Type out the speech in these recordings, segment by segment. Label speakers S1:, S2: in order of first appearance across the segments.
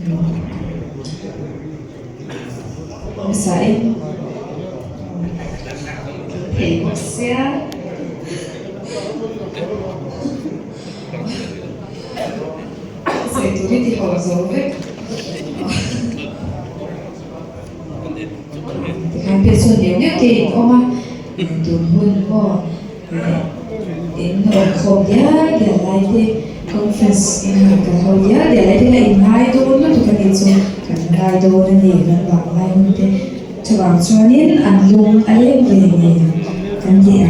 S1: Sai. Hey, what's that? Sei tu di cosa? Hampir semuanya di rumah turun kok. In Khawbel dia lagi conference in Khawbel dia lagi lain hai tu pun tu kan itu kan hai tu orang ni kan bang hai mungkin coba soalnya anlung ayam begini kan dia.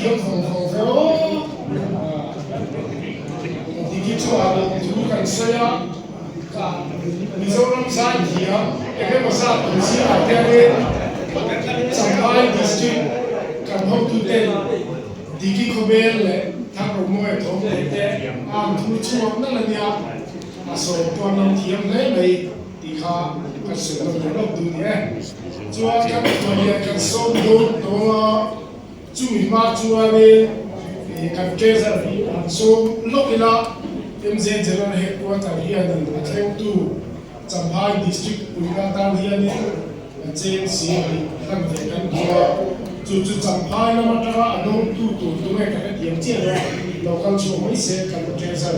S2: thiam Khawbel Diki chuan tu kan saya ka Mizoram sai thiam eke masa polisi ate Champai district kan hok tu ten Diki Khawbel le thar moe thom te am thu chuak na la nia aso to nam thiam le nei ti kha ka se no lo du ni chuan kan to ya kan so do to chu mi ma chuan ni kan ke za ri so lokila MJ general headquarter here dan atleng tu Champai district punika tan here ni chen si kan ve kan ko chu Champai na mata adong tu me ka tiam che local chu mai se kan ke za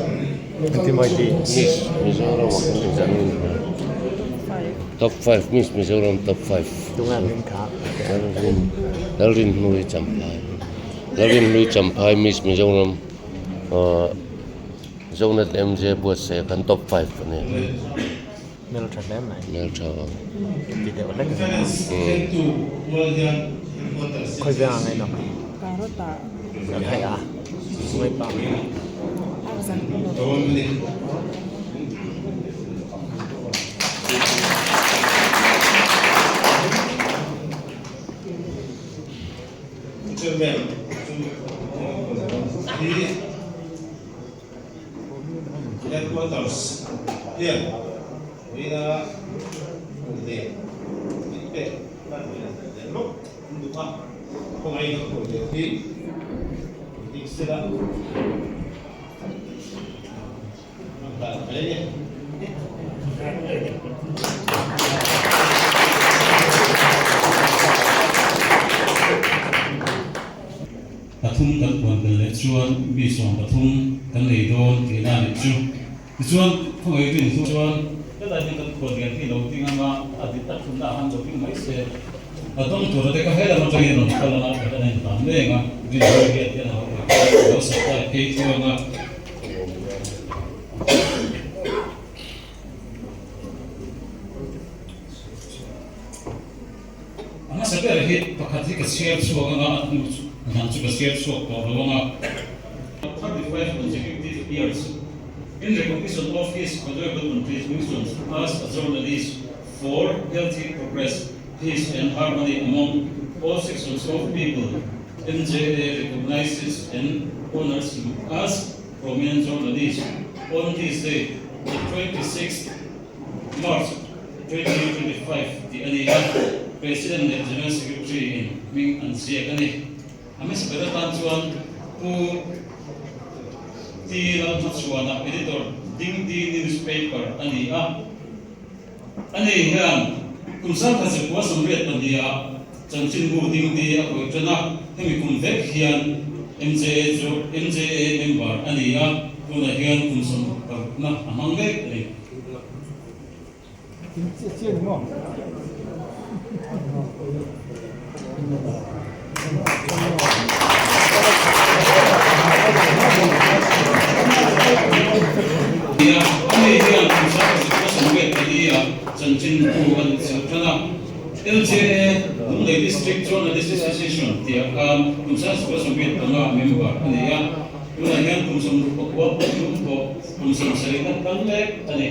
S3: top 5 Miss Mizoram top 5 Dalrin Lui Champai Miss Mizoram Zonat MJ buat saya kan top 5 ni
S4: Mel trật lem này.
S3: Mel trật.
S4: Thì đều đánh. Khơi ra này nó.
S5: Karota.
S4: Nó thấy à? Mấy bạn.
S6: Headquarters here. We are there. There. Look, look up. Không ai nó có thể đi. Đi xe đó. Bạn thấy nhé.
S7: Pathum kan puan kan le chuan bi som pathum kan nei don ti na le chu chuan không ai tin chuan cái này thì kan puan kan thi đầu tiên mà adi tak thum na han do ping mai se adong tu ra te ka hela ma chai no ka la na ka nei tam le nga di ho ge ti na ho sa ta ke ti nga ana sa pe re pakhathi ka share chu nga and to the state of 35 consecutive years. In recognition of his valuable contributions as a journalist for healthy progress, peace and harmony among all sections of people, MJA recognizes and honors him as prominent journalist. On this day, the 26th March 2025, the ANIA President and General Secretary in Vawiin MJA Kami sebenarnya tuan pu ti lalu tuan editor di newspaper ani yang kumsal kasih kuas memberi dia cancin bu di aku cina kami kumvek hian MJA member ani kuna hian kumsal nah amangge ni. Dia yang pusat sampai tadi cancin bukan sebenarnya LJA Lungleng District Journalist Association dia akan pusat sampai tengah member dia kemudian kumsum buat kumsum serikat Lungleng tadi.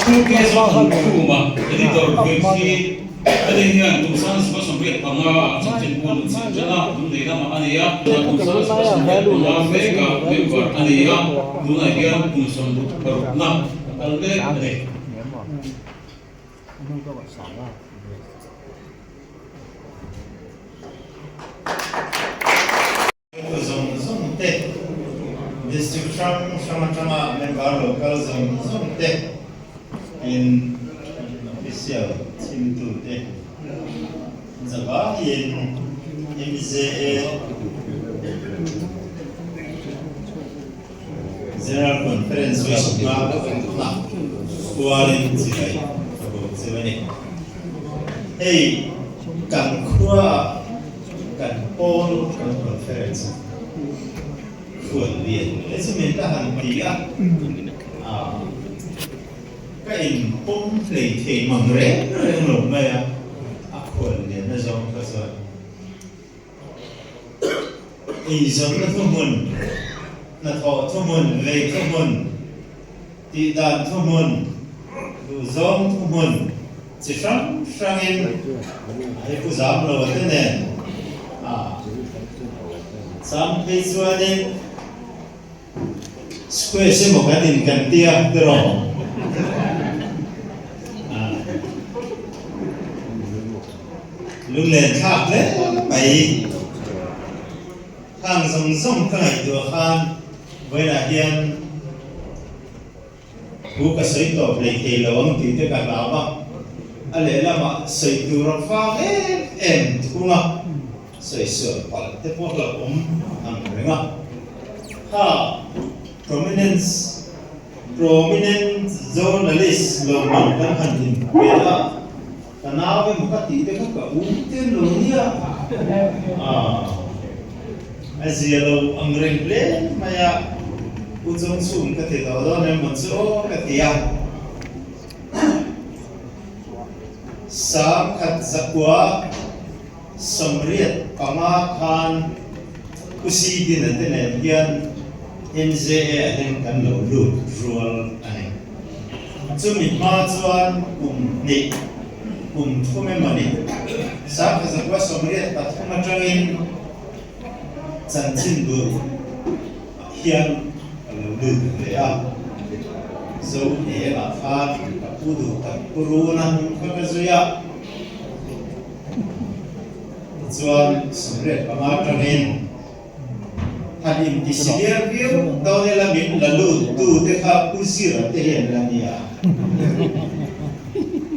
S7: Tugas pangkuma editor versi ada yang tulisan sampai tengah cancin pun sejarah dunia nama ania dan tulisan sampai tengah mereka member ania dunia tulisan berna kalau deh
S6: zone teh district sama-sama member lokal zone teh in official team tu teh Zawa in MJA General Conference which kualin sipai sebani hey kan kuah kan pol kan conference kualian itu minta hantiya cái in bông lấy thì măng rễ rồi nổ mày à khuẩn để nó giống cái rồi ý giống nó thua mồn nó thọ thua mồn lấy thua mồn tị đàn thua mồn đủ giống thua mồn chỉ sang in hay cứ dám rồi thế này dám thấy xua đi square sẽ một cái hình cần tia rồi Lungleng khác đấy bảy hàng dòng dòng cái này được han với là hiện bố cái sấy tổ để thì lâu ông tí tới cả lão mà anh lấy là mà sấy từ rồi pha em cũng là sấy sửa phải thế một là ông hàng đấy mà ha prominent journalist lo man kan hanin pela tanaw với một cái tí tới các uống tên lo nia azelo angreng ple maya ujong sum cái thế đó nên mình số cái tia sam khat zakwa samriat kama khan kusi din ate ne hian MJA hen kan lo lut rual ani chumi ma chuan ni thume mani sa ka zakwa somriat ta thuma tangin chanchin bu hian lo lut le a so e la fa ka pudu ta puruna ka zuya chuan somriat ma tangin Hadim di sedia view tahun yang lalu lalu tu tekap kursi rata yang lania.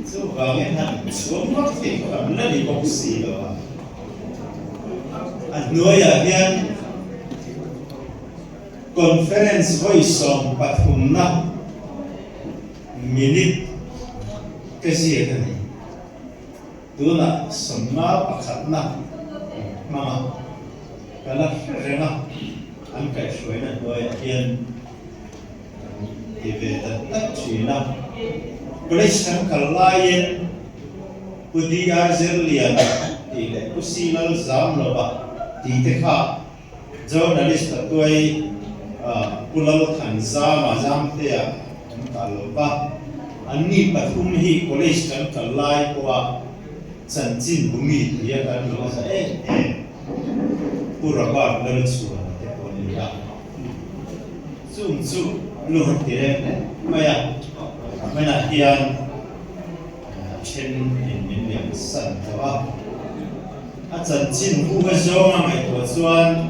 S6: So bagaimana? Semua tekap mana di kursi loh. Adnoya yang conference voice song pathumna minit kesian ni. Tu nak semua pakatna mama. Kalau renah anh cái suối này đôi thiên thì về tất chỉ năm Police kan kalayan pudi Australia thì để pusi lalu zam lo ba thì thế khác journalist tôi pulau Tanzania mà zam thế à kalau ba anh ni pathum hi police kan kalay qua chân chín bumi thì kan lo sa pura ba lalu suara ya zoom zoom luôn thế mày mana hian chen in liam san to a chan chin hu ga zo ma mai to chuan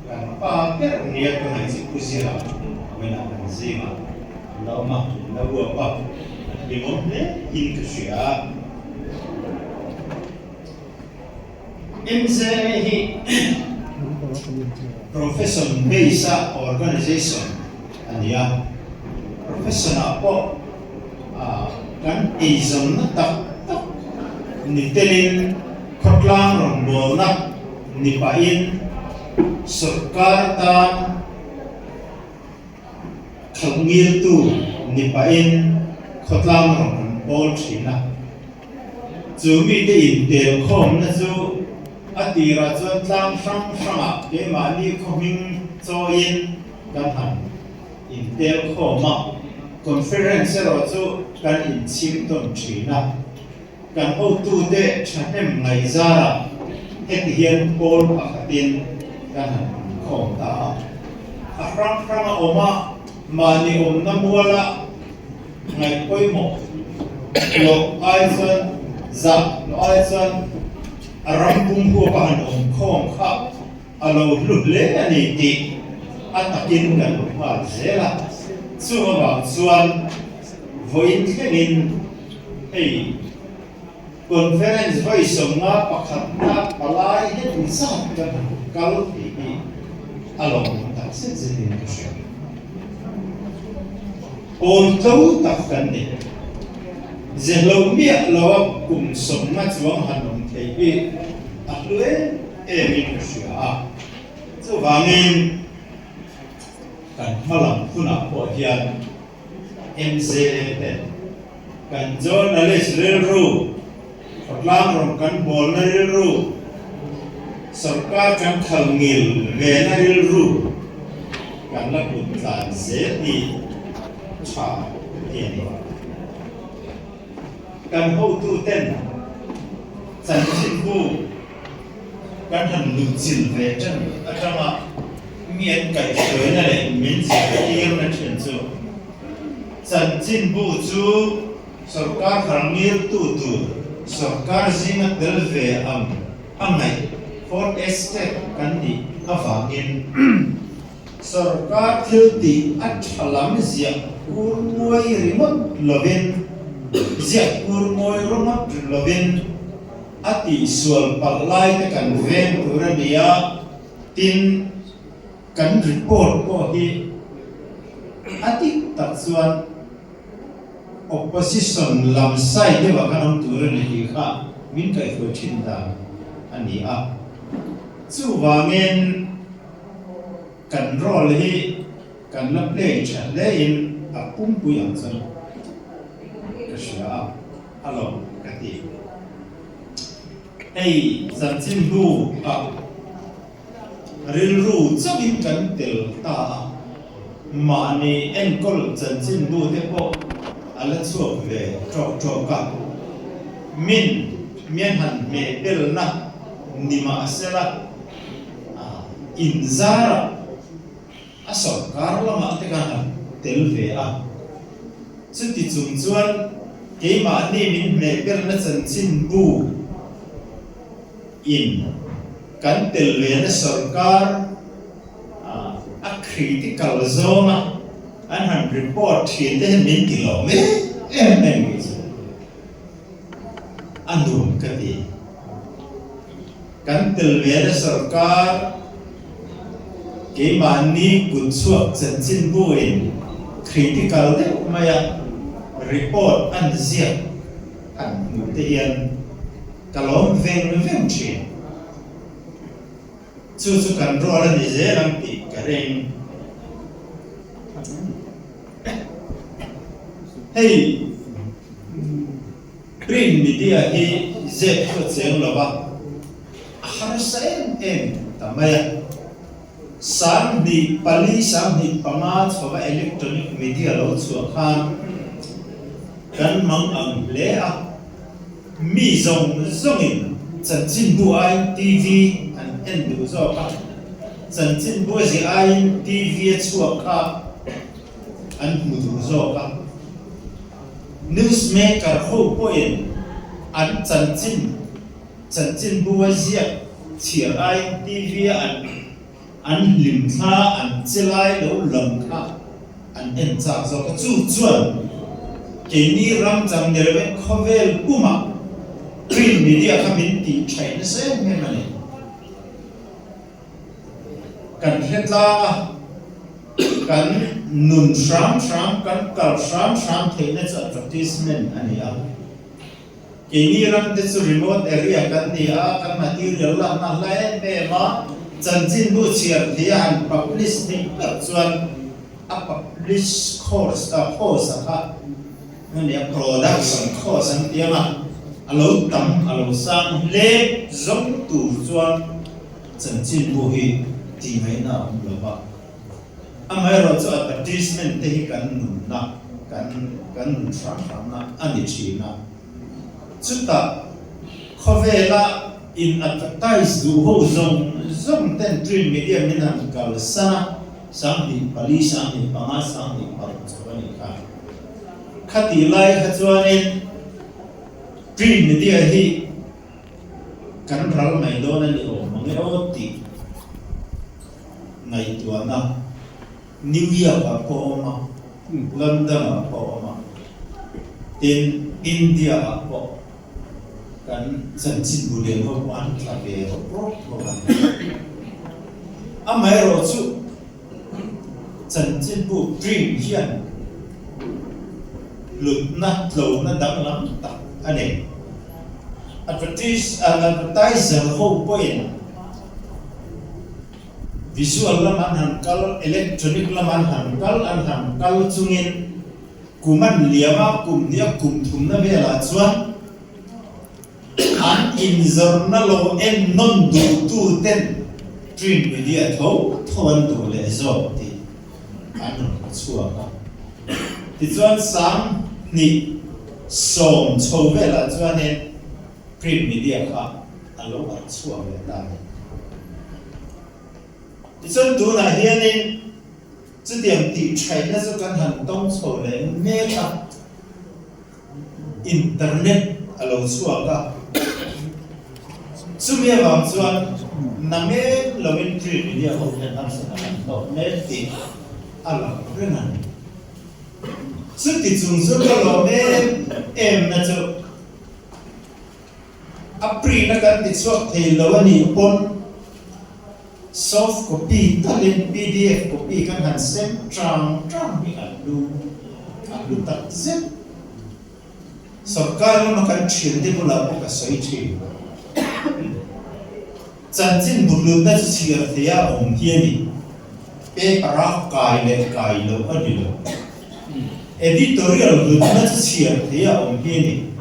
S6: kan pa pe nia ko nai chi ku si la mana kan si ma lo ma lo wa pa bi mo ne in ka sia MJA hi profession-based organization ania professional po kan izon na tak ni telin khotlang rong na ni pain sarkar tan khangil tu ni pain khotlang rong bol thina chumi te in tel khom na chu atira chuan tlang sang ke mani khoming choin kan han in tel khoma conference ro chu kan in chim ton thina kan ho tu te thanem ngai zara het hian pol pakhatin kan han khom ta a frang oma mani om na muala ngai poimo lo aizan za lo aizan aram pung hu pa han om khom kha alo lut le ani ti atakin kan ma zela chuwa chuan voin thenin hei conference voi somna pakhat na palai he sa kan kal ti alo ta se zin ka sha on tau ta kan ni zelo mi lo kum somna chuang han thei atlue min sha so wangin kan malam kuna po hian MJA ten kan journalist rel ru lang rom kan bol na rel ru sarkar kan khalngil ve na rel ru kan la put tlan se ti cha tian kan ho tu ten san chin bu kan han lu chin ve chân atama miền cày sới này miền gì yêu nó chuyển chu san chin bu chu sarkar khalngil tu sarkar zinga del ve am này for estate kan di avangin sarkar thil ti athalam zia ur moi remote lovin zia ur moi remote lovin ati sual palai te kan ven urania tin kan report ko hi ati tak chuan opposition lam sai de wa kanam turani hi kha min kai ko thin da ani a chu wangen kan rol hi kan la play cha le in a pum pu yang chan ka sha alo ka ti ei zan chin bu a ril ru chawin kan tel ta ma ni en kol zan chin bu te po ala chuak ve trok ka min mian han me bel na nima asela inzara asokar lama te kan tel ve a chuti chung chuan keima ni min me bel na chan chin bu in kan tel ve na sarkar a critical zone an han report hin te min kilo me em andum kati kan tel ve na sarkar ke mani kutsuak chan chin bu in critical de maya report an zia an mu te yan kalom veng chi chu kan ro la ni ze lam ti kareng hey print media hi ze ko cheng lo ba har sa em tamaya sang di pali sang di pama chowa electronic media lo chu khan kan mang ang le a mi zong in chan chin bu ai tv an en du zo ka chan chin bu zi ai tv chu ka an mu du zo ka newsmaker ho point an chan chin bu zia thir ai tv an lim kha an chilai lo lam kha an en cha zo ka chu chuan ke ni ram chang derwe Khawbel kuma print media khamin ti China se me mane kan hetla kan nun shram kan kal shram theina cha advertisement ania ke ni ram te chu remote area kan ni a kan material la na lai me ma chan chin bu chiar thia an publish ni ka chuan a publish course kha ni a production course an tiama alo tam alo sang le zong tu chuan chan chin bu hi ti mai na lo ba amai ro chu advertisement te hi kan nun na kan nun shram na ani chi na chuta Khawbela in advertise du ho zong ten dream media minan kal sana sang hi pali sang hi panga sang hi par chawani ka khati lai khachuanin dream media hi kan ral mai dona ni o mangi o ti ngai tuana New York a po ma London a po ma in India a po kan chan chin bu le ho wan tla ve ho pro ho kan amai ro chu chan chin bu dream hian lut na tlo na dang lam ta ane advertiser ho point visual laman hankal electronic laman hankal an hankal chungin kuman liama kum dia kum thum na bela chuan an in zorna lo en non du tu ten dream media thoan du le zo ti an chua ka ti chuan sang ni som chho vela chuan en dream media ka alo a chua le ta ti chuan tu na hianin chu điểm ti China cho kan han tong chho le me ka internet alo chua ka sumia wang chuan na me lovin tree media ho hen am sa to me ti ala renan su ti chung su ka lo me em na chu apri na kan ti chuak thei lo ani pon soft copy talin PDF copy kan han sem trang mi alu tak zep sarkar no kan thil de bula ka sai thi chan chin bulu ta chi ar thea om hiani pe para kai lo ani lo editorial lu ta chi ar thea om hiani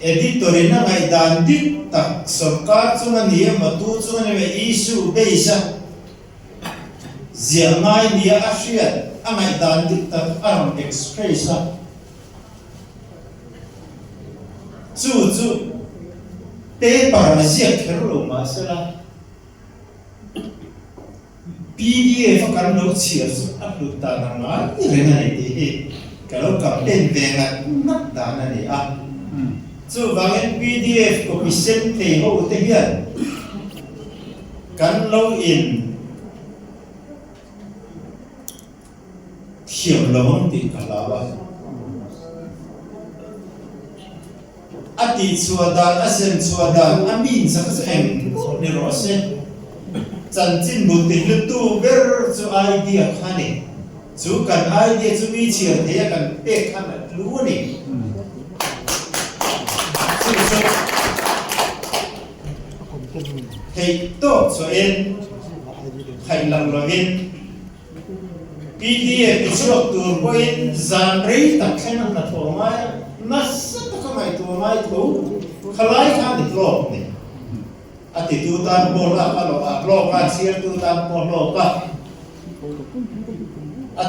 S6: editorial na ngai dan dik tak sarkar chunga ni ma tu chunga ni issue beisa zia ngai ni a hriat angai dan dik tak aram expressa chu paper zia kherlo ma sala PDF kan lo chia su upload ta na ma ni rena ni ti kalau ka pen venga nak dana ni a chu wangen PDF copy send thei ho te hian kan lo in thiam lo ti kalawa ati chuadan asem chuadan amin sa em ni rose chan chin bu ti lu tu ber chu idea khani chu kan idea chu mi chiar thei kan pe khan lu ni thầy tốt cho em hành lòng lo em PDF bị sửa từ quên giảm rate tập khen là thổ mai nó rất là cái thổ mai thấu khai khá được lộn này thì tu tan bồ là cái lộn cái xia tu tan bồ lộn cái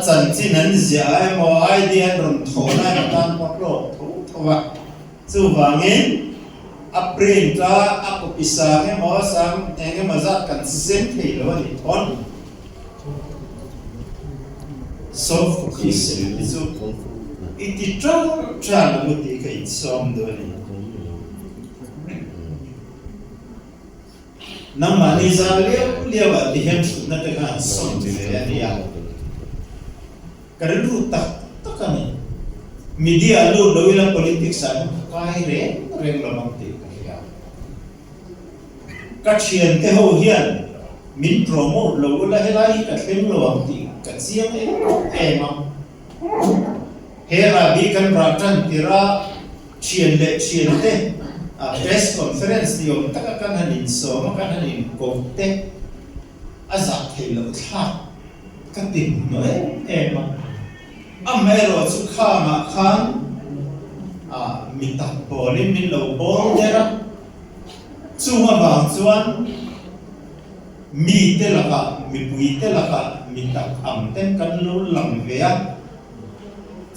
S6: chân chỉ nên giả em mà idea đồng thổ này là tan bồ lộn thấu vậy chú vàng em aprin ka ako pisa ke mo sang enge mazat kan sen thei lo ni on soft cookies so iti tra lo ti ka itsom do ni namma ni za le wa di hem na ta kan som ti le ni ya karu ta ka ni media lo ila politics sa kai re lo mang ti các chuyện thế hồ hiền min promote lâu là helai các phim lâu thì các xiêm em mà hera bị căn ra trăng thì ra chuyện thế press conference thì ông tất cả các hành trình số mà các hành trình cố thế azak thì lâu khác các tình nói em mà em rồi chú kha mà khan mình tập bỏ lên mình lâu bỏ thế ra chung mà vàng chuan mi te laka mi pui te laka mi tak am ten kan lo lam ve a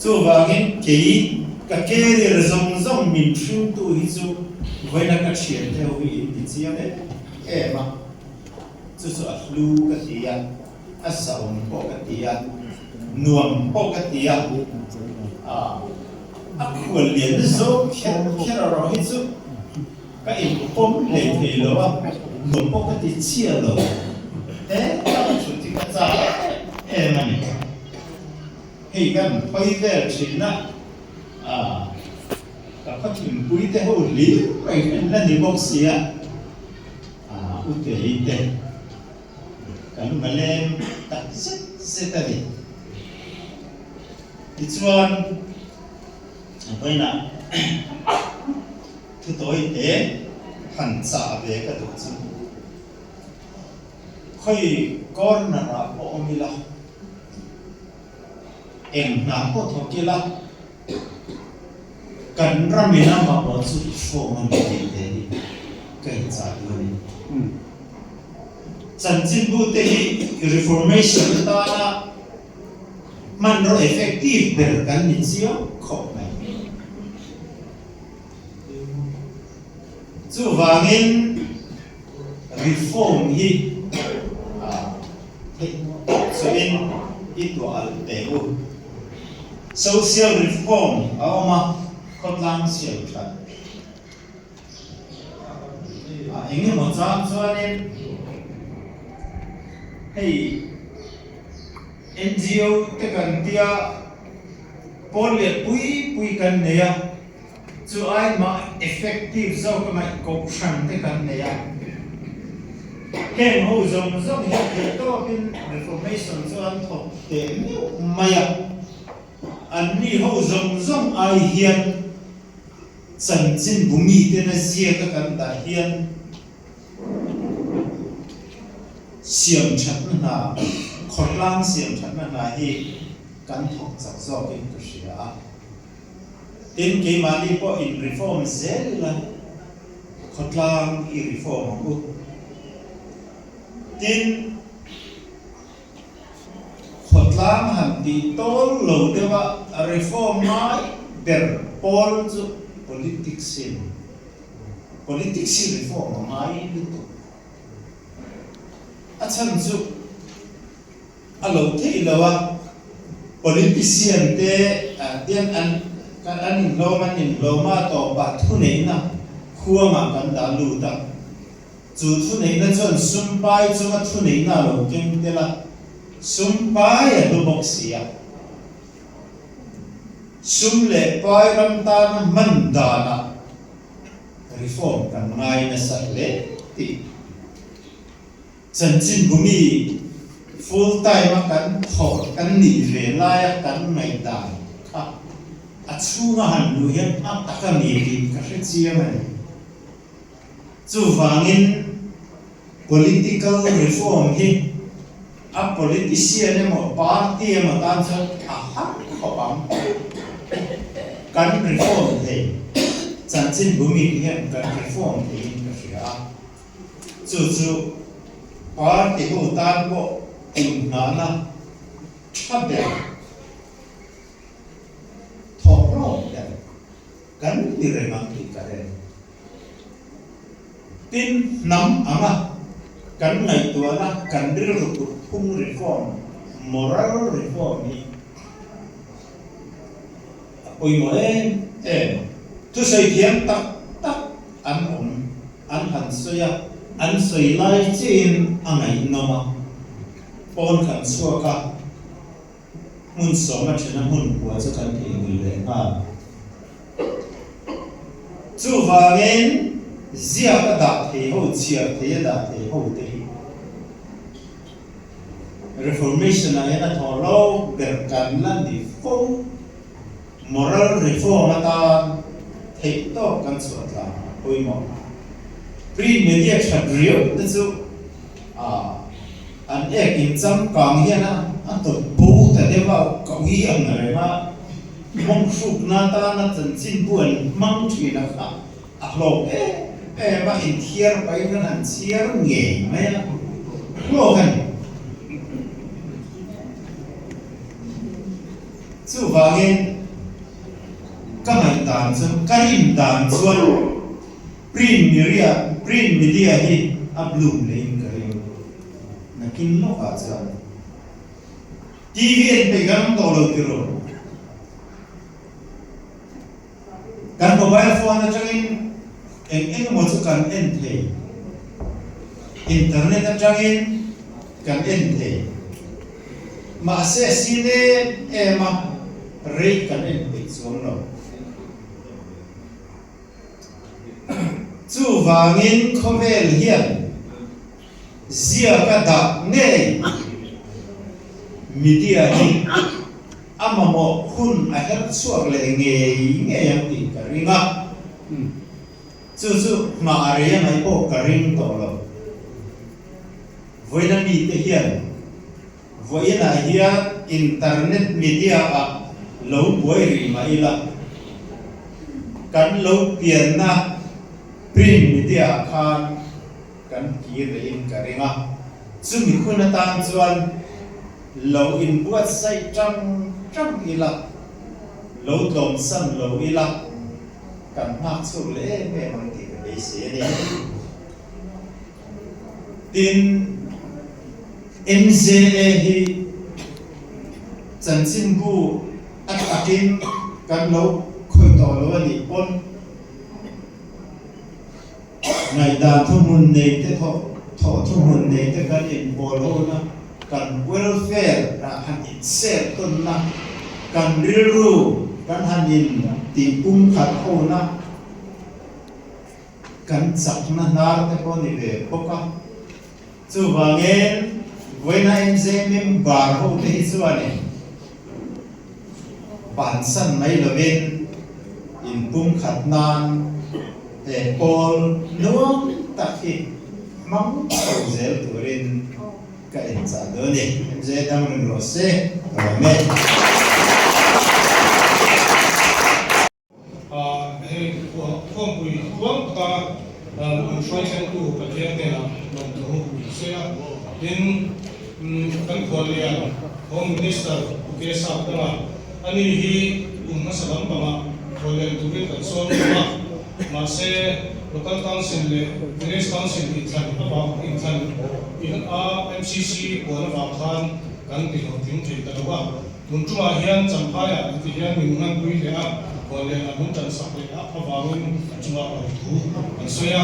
S6: chu wangin kei ka career zong min thing tu hi chu voina ka thian te ho hi ti chiam e ma chu lu ka tia a saum po ka tia nuam po ka tia a khul lian zo kher ro hi chu ka in pom le thei lo a nuam po ka ti chia lo ka chu ti ka cha ma ni hei kan phai vel thin na ka khathim pui te ho li mai na ni bok sia u te i te kan malem tak se ta ni ti chuan vai na tu toi te han cha ve ka du chu khoi kor na ra o mi la em na ko tho ki la kan ramina ma mo chu fo man ti te ni kai cha ni chan chin bu te hi reformation ta na man ro effective ber kan ni chiao khop mai chu wangin reform hi so in itu al teu social reform awama khotlang sial khat engin mo chang chuanin hei NGO te kan tia polet pui kan neya chu ai ma effective zo ka mai ko shan te kan neya ken ho zong zong he to bin reformation chuan thok te maya an ni ho zong ai hian chan chin bumi te na zia ka kan da hian siam chat na khotlang siam chat na hi kan thok chak zo kin tu sia tin ke mali po in reform zel la khotlang i reform ku tin khotlang han ti tol lo dewa reform mai ber pol chu politics reform mai tu achan chu alo thei lawa politician te tian an in lo ma to ba thu nei na khuwa ma kan da lu ta chu thu nei na chon sum pai chu ma thu nei na lo kem te la sum pai a lu bok sia sum le pai ram ta na man da na reform kan ngai na sa le ti chan chin bumi full time kan thor kan ni ve lai kan ngai da kha a chunga han lu hian a taka ni ti ka hre chia mai chu wangin political reform hi a politician emo party emo tan cha a hak khopam kan reform the chan chin bumi hian kan reform the ka hria chu party ho tan bo in nana chabe thoro ya kan diremang ti kare tin nam ama kan ngai tuana kan dir ru phung reform moral reform ni oi mo tu sai thiam tak an han soya an soi lai chin angai noma pon kan suaka mun so ma chena mun bua cha kan thi ngui le ha chu wangin zia ka da the ho chia the da the ho te reformation a yana tholo ber kan lan di fo moral reform ata thei to kan so ta hoi mo pre media chabrio te chu an in cham kang hian a to bu ta dewa kawi ang re ma mong suk na ta na chan chin buan mang thi na kha a lo ma in thiar pai na an chiar nge ma ya lo kan chu wangin kamai dan chu karim dan chuan print media hi a bloom lein kin lo ka cha TV en pe gam to lo tiro kan mobile phone na changin en mo chu kan en the internet na changin kan en the ma se sine ma re kan en pe so no chu wangin Khawbel hian zia ka da ngei media hi amamo hun a her chuak le ngei yang ti ka ringa chu ma area mai po ka ring to lo voina mi te hian voina hian internet media a lo boi ri mai la kan lo pian na prin media khan kan ki rein karinga chumi khuna tan chuan lo in buat sai trăng ila lo dom san lo ila kan hak chu le me mang ti be se ni tin MJA hi chan chin bu akin kan lo khoi to lo ni pon ngày đàn thu mun nei te thọ thu mun nei te kan in bol ho na kan welfare ra han in se ton na kan riru kan han in ti pum khat ho na kan sak na nar te ko ni ve poka chu wangen voina MJ mem bar ho te hi chu ani ban san mai lovin in pum khat nan te pol nuông takhi mong sầu dễ turin cái trả đỡ đi dễ đang mình rồi xe rồi mẹ
S2: hey không bị quăng ta try to do but here they are long to say in kan Korea Home Minister ke sa tama ani hi salam bama Korea turin kan so mà sẽ local council le village council in than about in than in MCC của nó vào khan kan ti ho ting thei ta wa mun chuma hian champaya ti hian min ngan pui le a ko le na mun chan sak le a Vawiin chuma ba thu an soya